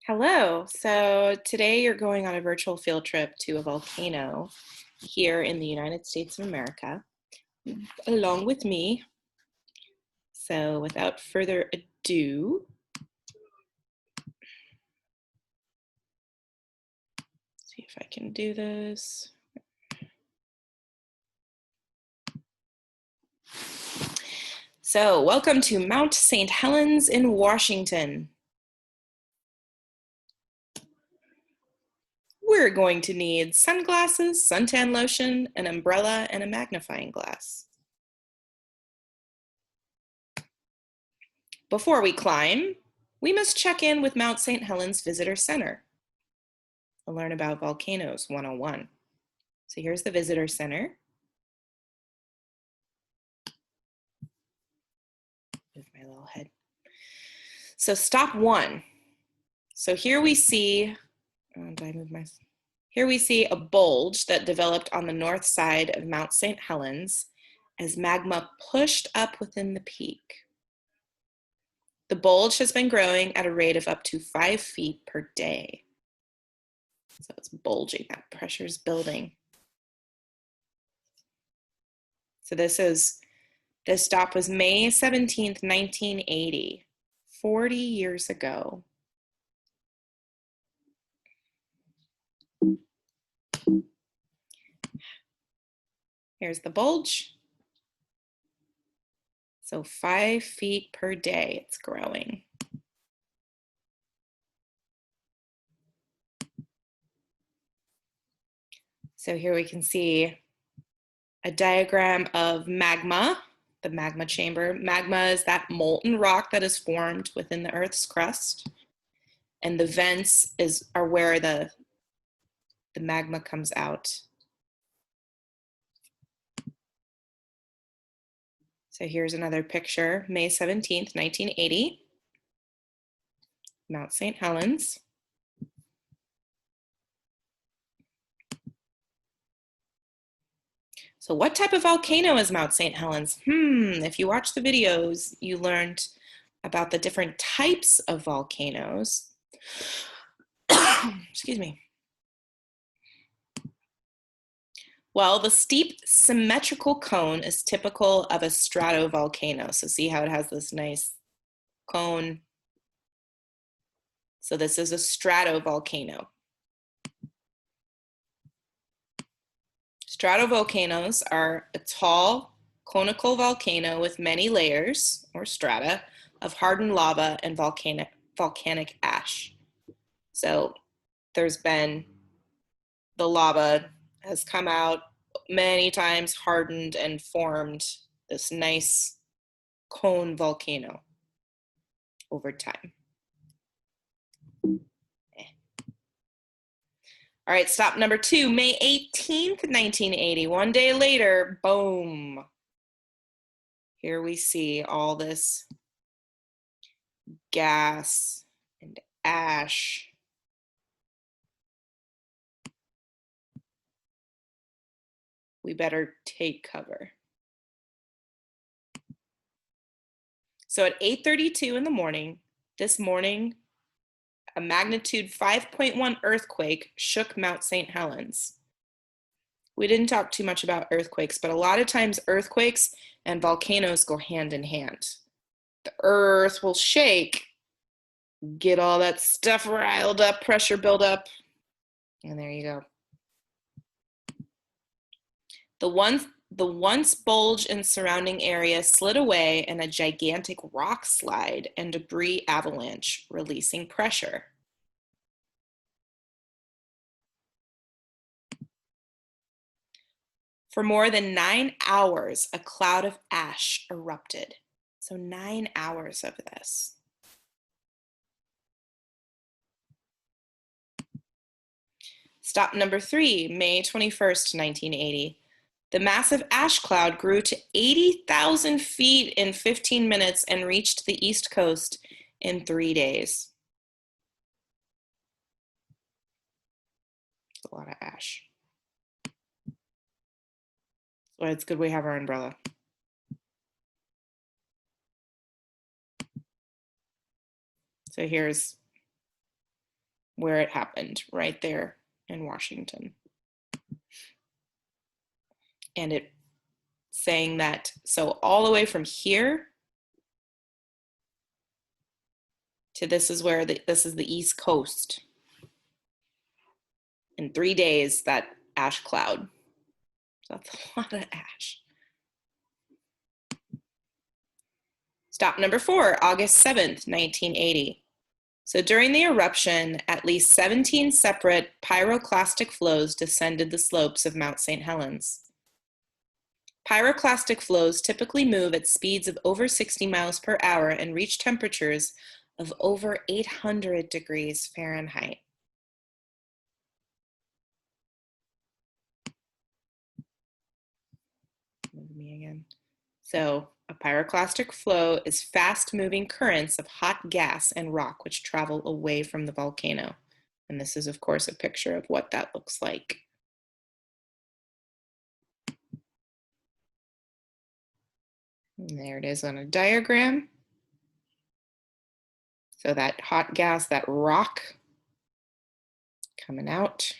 Hello. So today you're going on a virtual field trip to a volcano here in the United States of America, along with me. So without further ado, see if I can do this. So welcome to Mount St. Helens in Washington. We're going to need sunglasses, suntan lotion, an umbrella, and a magnifying glass. Before we climb, we must check in with Mount St. Helens Visitor Center and learn about volcanoes 101. So here's the Visitor Center. Move my little head. So stop one. So here we see, here we see a bulge that developed on the north side of Mount St. Helens as magma pushed up within the peak. The bulge has been growing at a rate of up to 5 feet per day. So it's bulging, that pressure is building. So this stop was May 17th, 1980, 40 years ago. Here's the bulge. So 5 feet per day it's growing. So here we can see a diagram of magma, the magma chamber. Magma is that molten rock that is formed within the Earth's crust. And the vents are where the magma comes out. So here's another picture, May 17th, 1980, Mount St. Helens. So what type of volcano is Mount St. Helens? If you watch the videos, you learned about the different types of volcanoes. Excuse me. Well, the steep symmetrical cone is typical of a stratovolcano. So see how it has this nice cone? So this is a stratovolcano. Stratovolcanoes are a tall, conical volcano with many layers, or strata, of hardened lava and volcanic ash. So the lava has come out many times, hardened, and formed this nice cone volcano over time. All right, stop number 2, May 18th, 1980. One day later, boom. Here we see all this gas and ash. We better take cover. So at 8:32 in the morning, this morning, a magnitude 5.1 earthquake shook Mount St. Helens. We didn't talk too much about earthquakes, but a lot of times earthquakes and volcanoes go hand in hand. The earth will shake, get all that stuff riled up, pressure build up, and there you go. The once bulge and surrounding area slid away in a gigantic rock slide and debris avalanche, releasing pressure. For more than 9 hours, a cloud of ash erupted. So 9 hours of this. Stop number 3, May 21st, 1980. The massive ash cloud grew to 80,000 feet in 15 minutes and reached the East Coast in 3 days. That's a lot of ash. So it's good we have our umbrella. So here's where it happened, right there in Washington. And it saying that, so all the way from here to this is where this is the East Coast. In 3 days, that ash cloud. So that's a lot of ash. Stop number 4, August 7th, 1980. So during the eruption, at least 17 separate pyroclastic flows descended the slopes of Mount St. Helens. Pyroclastic flows typically move at speeds of over 60 miles per hour and reach temperatures of over 800 degrees Fahrenheit. Move me again. So a pyroclastic flow is fast-moving currents of hot gas and rock which travel away from the volcano. And this is, of course, a picture of what that looks like. And there it is on a diagram. So that hot gas, that rock coming out.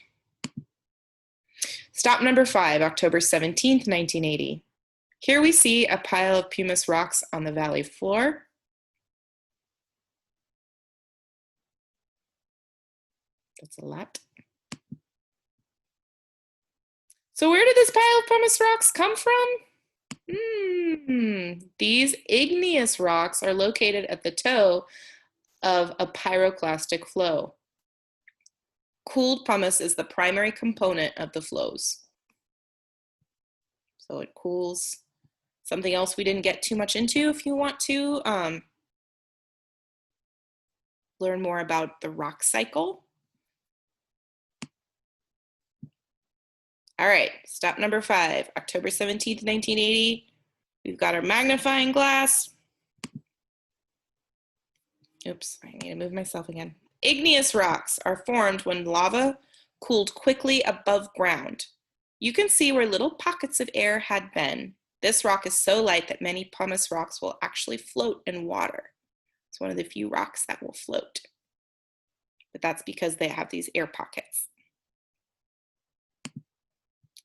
Stop number 5, October 17th, 1980. Here we see a pile of pumice rocks on the valley floor. That's a lot. So where did this pile of pumice rocks come from? These igneous rocks are located at the toe of a pyroclastic flow. Cooled pumice is the primary component of the flows. So it cools. Something else we didn't get too much into, if you want to learn more about the rock cycle. All right, stop number 5, October 17th, 1980. We've got our magnifying glass. Oops, I need to move myself again. Igneous rocks are formed when lava cooled quickly above ground. You can see where little pockets of air had been. This rock is so light that many pumice rocks will actually float in water. It's one of the few rocks that will float. But that's because they have these air pockets.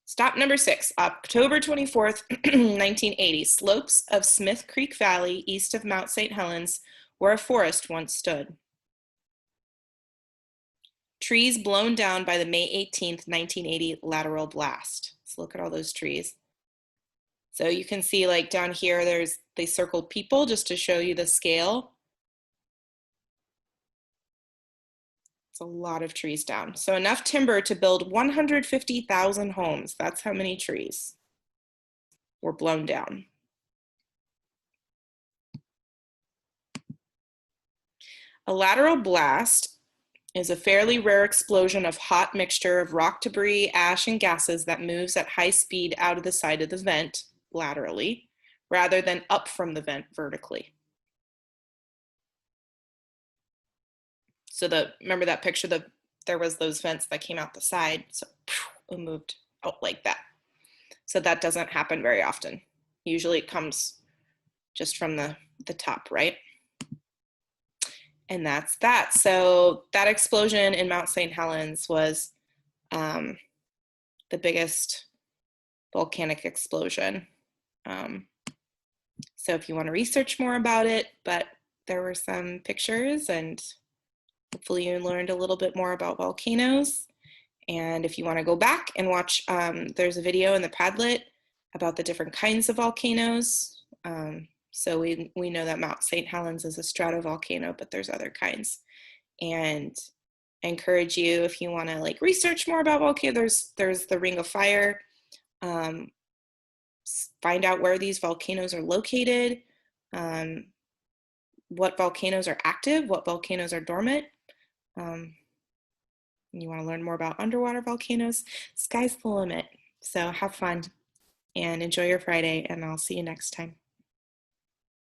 Stop number 6, October 24th, 1980. Slopes of Smith Creek Valley, east of Mount St. Helens, where a forest once stood. Trees blown down by the May 18th, 1980 lateral blast. So look at all those trees. So you can see like down here, they circled people just to show you the scale. It's a lot of trees down. So enough timber to build 150,000 homes. That's how many trees were blown down. A lateral blast is a fairly rare explosion of hot mixture of rock debris, ash, and gases that moves at high speed out of the side of the vent laterally, rather than up from the vent vertically. So remember that picture, there was those vents that came out the side, so it moved out like that. So that doesn't happen very often. Usually it comes just from the top, right? And that's that. So that explosion in Mount St. Helens was the biggest volcanic explosion. So if you want to research more about it, but there were some pictures and hopefully you learned a little bit more about volcanoes. And if you want to go back and watch, there's a video in the Padlet about the different kinds of volcanoes. So we know that Mount St. Helens is a stratovolcano, but there's other kinds. And I encourage you, if you want to like research more about volcanoes, there's the Ring of Fire. Find out where these volcanoes are located, what volcanoes are active, what volcanoes are dormant. You want to learn more about underwater volcanoes, sky's the limit. So have fun and enjoy your Friday, and I'll see you next time.